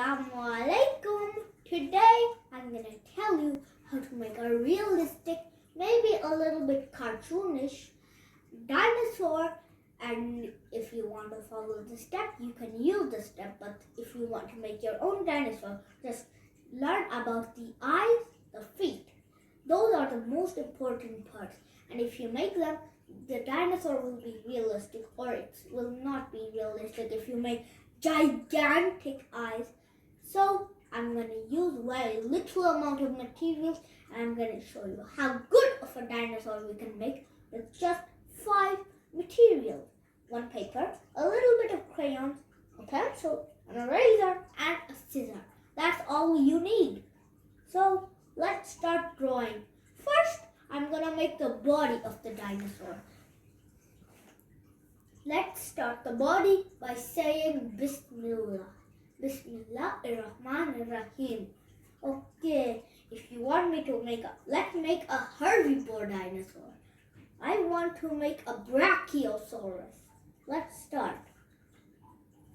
Assalamualaikum. Today I'm gonna tell you how to make a realistic, maybe a little bit cartoonish dinosaur. And if you want to follow the step, you can use the step. But if you want to make your own dinosaur, just learn about the eyes, the feet. Those are the most important parts. And if you make them, the dinosaur will be realistic, or it will not be realistic if you make gigantic eyes. So I'm going to use very little amount of materials, and I'm going to show you how good of a dinosaur we can make with just 5 materials. 1 paper, a little bit of crayons, a pencil, an eraser, and a scissor. That's all you need. So let's start drawing. First, I'm going to make the body of the dinosaur. Let's start the body by saying Bismillah. Bismillahirrahmanirrahim. Okay, if you want me to let's make a herbivore dinosaur. I want to make a brachiosaurus. Let's start.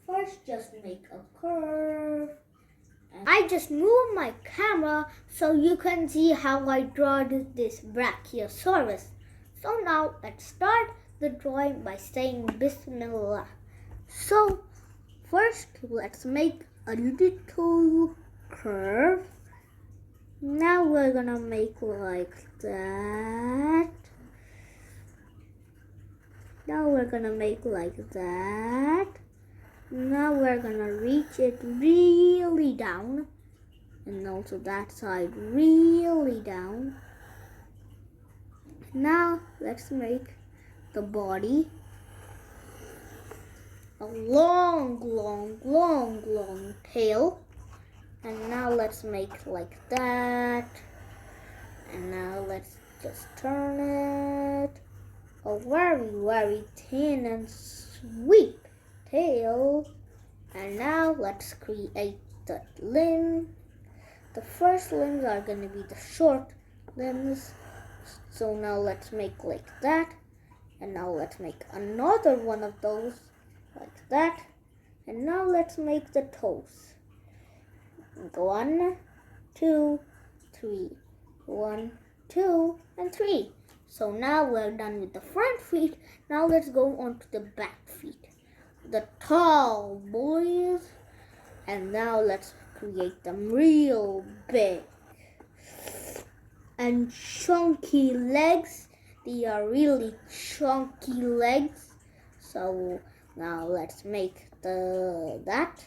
First, just make a curve. I just move my camera so you can see how I draw this brachiosaurus. So now let's start the drawing by saying Bismillah. So first let's make a little curve. Now we're gonna make like that. Now we're gonna make like that. Now we're gonna reach it really down, and also that side really down. Now let's make the body a long tail, and now let's make like that, and now let's just turn it a very thin and sweet tail. And now let's create the limb. The first limbs are going to be the short limbs. So now let's make like that. And now let's make another one of those like that. And now let's make the toes. 1, 2, 3. 1, 2, and 3. So now we're done with the front feet. Now let's go on to the back feet. The tall boys. And now let's create them real big and chunky legs. They are really chunky legs. So now let's make that.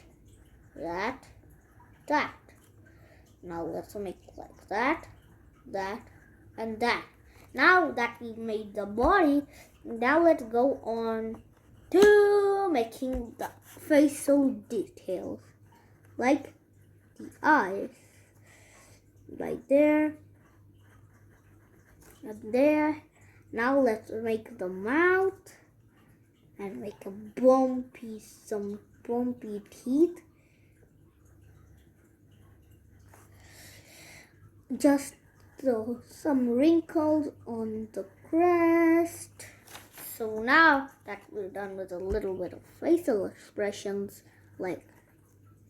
Now let's make like that, and that. Now that we've made the body, now let's go on to making the facial details, like the eyes, right there, and there. Now let's make the mouth and make some bumpy teeth. Just some wrinkles on the crest. So now that we're done with a little bit of facial expressions, like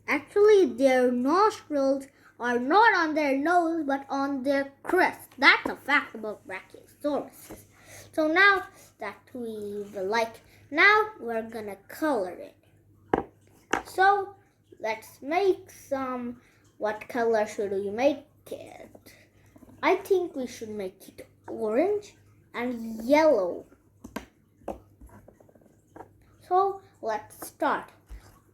actually their nostrils are not on their nose but on their crest. That's a fact about brachiosauruses. So now that we've now we're gonna color it. So let's make some. What color should we make it? I think we should make it orange and yellow. So let's start.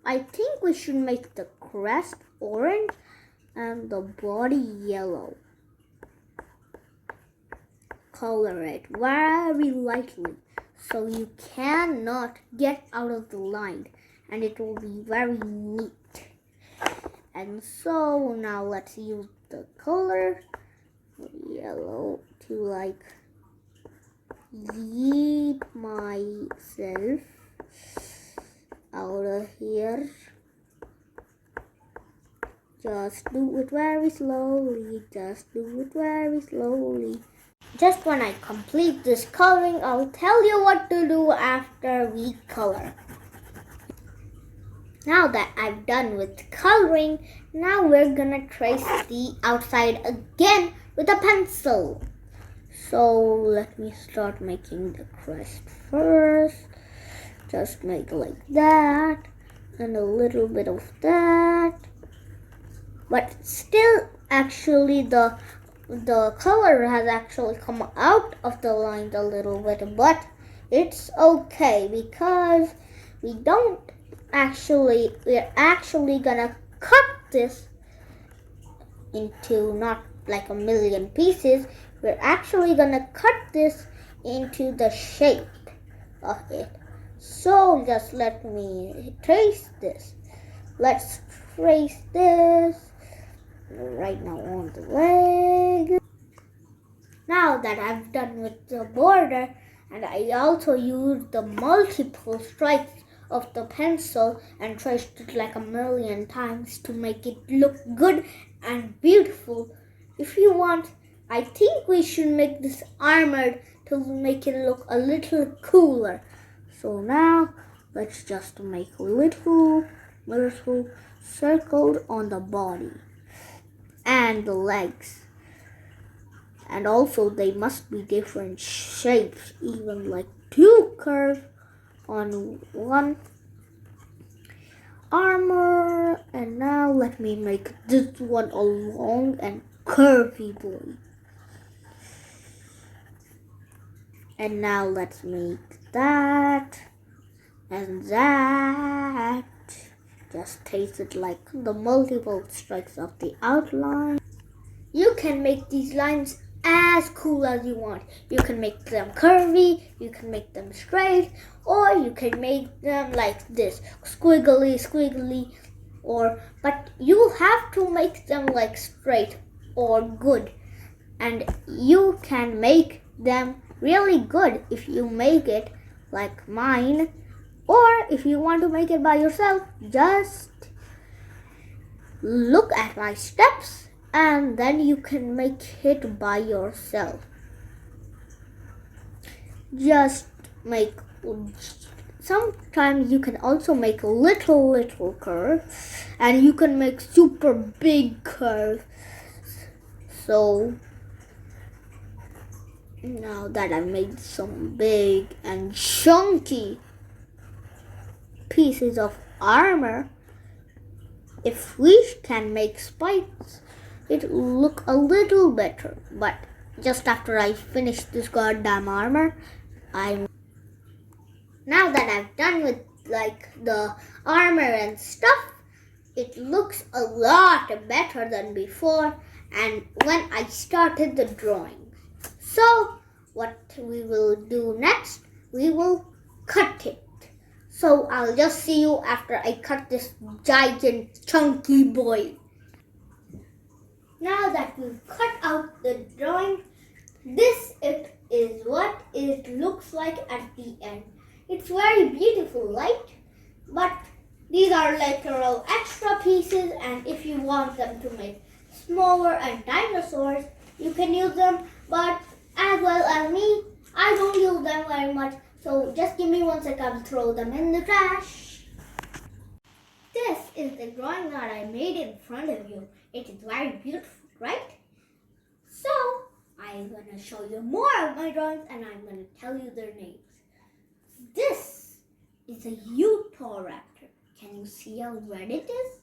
I think we should make the crest orange and the body yellow. Color it very lightly so you cannot get out of the line, and it will be very neat. And so now let's use the color yellow to yeet myself out of here. Just do it very slowly. Just when I complete this coloring, I'll tell you what to do after we color. Now that I've done with coloring, now we're gonna trace the outside again with a pencil. So let me start making the crest first. Just make like that and a little bit of that. But still actually the color has actually come out of the lines a little bit, but it's okay because we're actually gonna cut this into not like a million pieces. We're actually gonna cut this into the shape of it. So just let me trace this. Let's trace this right now on the leg. Now that I've done with the border, and I also used the multiple stripes of the pencil and traced it like a million times to make it look good and beautiful. If you want, I think we should make this armored to make it look a little cooler. So now let's just make a little circle on the body and the legs. And also they must be different shapes, even like two curves on one armor. And now let me make this one a long and curvy boy. And now let's make that and that. Just taste it like the multiple stripes of the outline. You can make these lines as cool as you want. You can make them curvy, you can make them straight, or you can make them like this, squiggly, but you have to make them like straight or good. And you can make them really good if you make it like mine, or if you want to make it by yourself, just look at my steps and then you can make it by yourself. Just make, sometimes you can also make little curves, and you can make super big curves. So now that I made some big and chunky pieces of armor, if we can make spikes, it will look a little better. But just after I finish this goddamn armor, now that I've done with like the armor and stuff, it looks a lot better than before and when I started the drawings. So what we will do next, we will cut it. So I'll just see you after I cut this giant chunky boy. Now that we've cut out the drawing, this is what it looks like at the end. It's very beautiful, right? But these are literal extra pieces, and if you want them to make smaller and dinosaurs, you can use them. But as well as me, I don't use them very much. So just give me 1 second, I'll throw them in the trash. This is the drawing that I made in front of you. It is very beautiful, right? So I'm going to show you more of my drawings and I'm going to tell you their names. This is a Utahraptor. Can you see how red it is?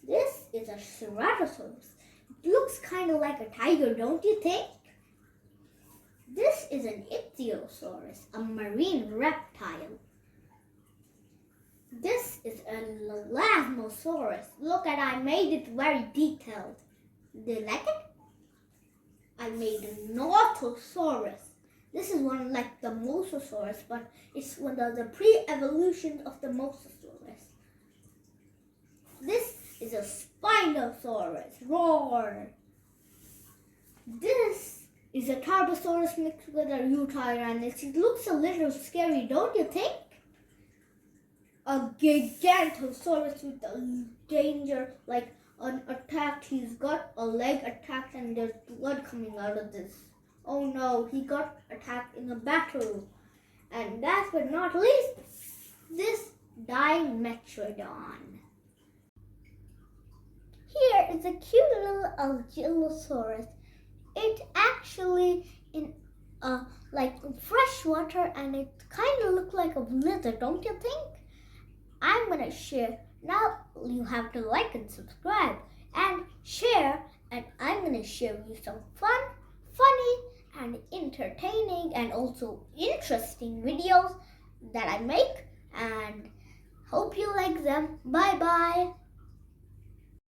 This is a Ceratosaurus. It looks kind of like a tiger, don't you think? This is an Ichthyosaurus, a marine reptile. This is a Elasmosaurus. Look at, I made it very detailed. Do you like it? I made a Nautosaurus. This is one like the Mosasaurus, but it's one of the pre-evolution of the Mosasaurus. This is a Spinosaurus. Roar! This is a Tarbosaurus mixed with a Utahraptor. It looks a little scary, don't you think? A Gigantosaurus with a danger, like an attack. He's got a leg attacked and there's blood coming out of this. Oh no, he got attacked in a battle. And last but not least, this Dimetrodon. Here is a cute little Algilosaurus. It actually in like fresh water, and it kind of looked like a lizard, don't you think? I'm gonna share. Now you have to like and subscribe and share, and I'm gonna share you some funny and entertaining and also interesting videos that I make, and hope you like them. Bye bye.